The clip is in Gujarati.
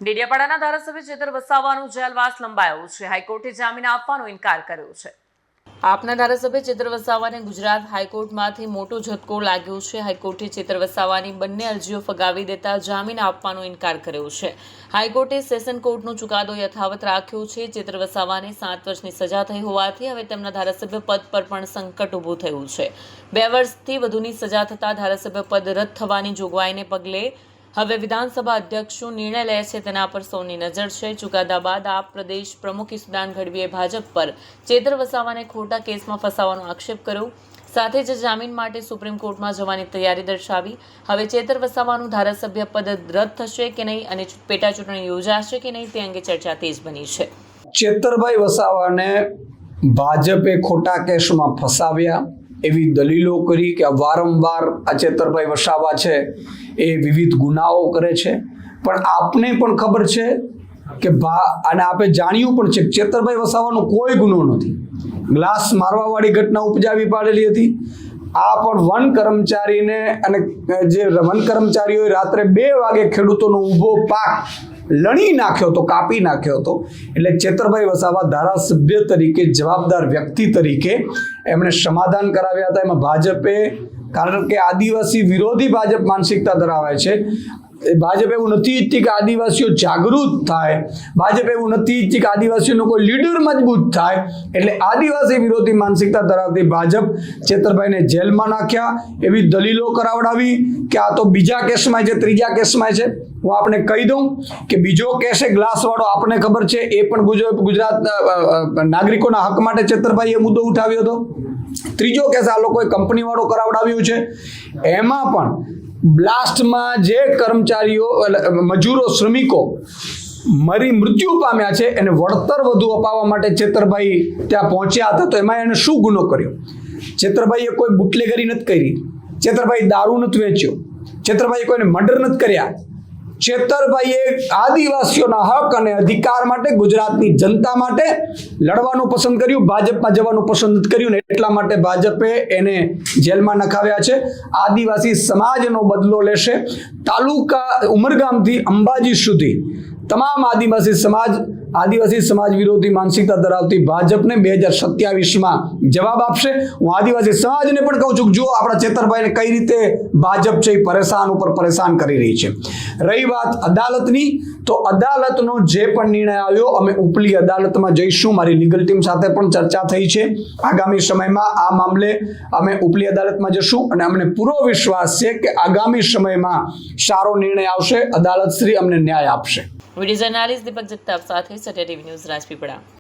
ડેડિયાપાડાના ધારાસભ્ય ચેતર વસાવાનું જેલવાસ લંબાયો છે। હાઈકોર્ટે જામીન આપવાનો ઇનકાર કર્યો છે। આપના ધારાસભ્ય ચેતર વસાવાને ગુજરાત હાઈકોર્ટમાંથી મોટો ઝટકો લાગ્યો છે। હાઈકોર્ટે ચેતર વસાવાની બંને અરજીઓ ફગાવી દેતા જામીન આપવાનો ઇનકાર કર્યો છે। હાઈકોર્ટે સેશન કોર્ટનો ચુકાદો યથાવત રાખ્યો છે। ચેતર વસાવાને 7 વર્ષની સજા થઈ હોવાથી હવે તેમના ધારાસભ્ય પદ પર પણ સંકટ ઊભું થયું છે। 2 વર્ષથી વધુની સજા થતા ધારાસભ્ય પદ રદ થવાની જોગવાઈને પગલે હવે વિધાનસભા અધ્યક્ષ શું નિર્ણય લે છે તેના પર સૌની નજર છે। ચુકાદા બાદ આપ પ્રદેશ પ્રમુખ ઈસુદાન ગઢવીએ ભાજપ પર ચેતર વસાવાને ખોટા કેસમાં ફસાવાનો આક્ષેપ કર્યો। સાથે જ જામીન માટે સુપ્રીમ કોર્ટમાં જવાની તૈયારી દર્શાવી। હવે ચેતર વસાવાનું ધારાસભ્ય પદ રદ થશે કે નહીં અને પેટા ચૂંટણી યોજાશે કે નહીં તે અંગે ચર્ચા તેજ બની છે। ચેતરભાઈ વસાવાને ભાજપે ખોટા કેસમાં ફસાવ્યા એવી દલીલો કરી કે વારંવાર આ ચેતરભાઈ વસાવા છે એ વિવિધ ગુનાઓ કરે છે, પણ આપને પણ ખબર છે કે અને આપે જાણ્યું પણ છે કે ચેતરભાઈ વસાવાનો કોઈ ગુનો નથી। ગ્લાસ મારવાવાળી ઘટના ઉપજાવી પાડેલી હતી। આ પણ વન કર્મચારીને અને જે વન કર્મચારીઓએ રાત્રે 2 વાગે ખેડૂતોનો ઊભો પાક લણી નાખ્યો હતો, કાપી નાખ્યો હતો। એટલે ચેતરભાઈ વસાવા ધારાસભ્ય તરીકે જવાબદાર વ્યક્તિ તરીકે એમણે સમાધાન કરાવ્યા હતા। એમાં ભાજપે, કારણ કે આદિવાસી વિરોધી ભાજપ માનસિકતા ધરાવે છે, ભાજપ એવું નથી ઈચ્છતી કે આદિવાસીઓ જાગૃત થાય, ભાજપ એવું નથી ઈચ્છતી કે આદિવાસીઓનો કોઈ લીડર મજબૂત થાય। એટલે આદિવાસી વિરોધી માનસિકતા ધરાવતી ભાજપ ચેતરભાઈને જેલમાં નાખ્યા, એવી દલીલો કરાવડાવી કે આ તો બીજા કેસમાં છે, ત્રીજા કેસમાં છે। હું આપને કહી દઉં કે બીજો કેસ એ ગ્લાસ વાળો આપણને ખબર છે, એ પણ ગુજરાત નાગરિકોના હક માટે ચેતરભાઈએ મુદ્દો ઉઠાવ્યો હતો। ત્રીજો કેસ આ લોકોએ કંપની વાળો કરાવડાવ્યું છે, એમાં પણ બ્લાસ્ટમાં જે કર્મચારીઓ મજૂરો શ્રમિકો મૃત્યુ પામ્યા છે એને વળતર વધુ અપાવવા માટે ચેતરભાઈ ત્યાં પહોંચ્યા હતા। તો એમાં એને શું ગુનો કર્યો? ચેતરભાઈએ કોઈ બુટલેગરી નથી કરી, ચેતરભાઈ દારૂ નથી વેચ્યો, ચેતરભાઈએ કોઈને મર્ડર નથી કર્યા। ચેતરભાઈએ આદિવાસીઓના હક અને અધિકાર માટે, ગુજરાતની જનતા માટે લડવાનું પસંદ કર્યું, ભાજપમાં જવાનું પસંદ નથી કર્યું ને એટલા માટે ભાજપે એને જેલમાં નખાવ્યા છે। આદિવાસી સમાજનો બદલો લેશે। તાલુકા ઉમરગામથી અંબાજી સુધી તમામ આદિવાસી સમાજ વિરોધી માનસિકતા ધરાવતી ભાજપને 2027માં જવાબ આપશે। હું આદિવાસી સમાજને પણ કહું છું કે જો આપણા ચેતરભાઈને કઈ રીતે ભાજપ છે એ પરેશાન ઉપર પરેશાન કરી રહી છે। રહી વાત અદાલતની, તો અદાલતનો જે પણ નિર્ણય આવ્યો અમે ઉપલી અદાલતમાં જઈશું। મારી લીગલ ટીમ સાથે પણ ચર્ચા થઈ છે। આગામી સમયમાં આ મામલે અમે ઉપલી અદાલતમાં જશું અને અમને પૂરો વિશ્વાસ છે કે આગામી સમયમાં સારો નિર્ણય આવશે, અદાલત શ્રી અમને ન્યાય આપશે। વિડીયો જર્નાલિસ્ટ દીપક જગતાપ સાથે સત્ય ટીવી ન્યૂઝ રાજપીપળા।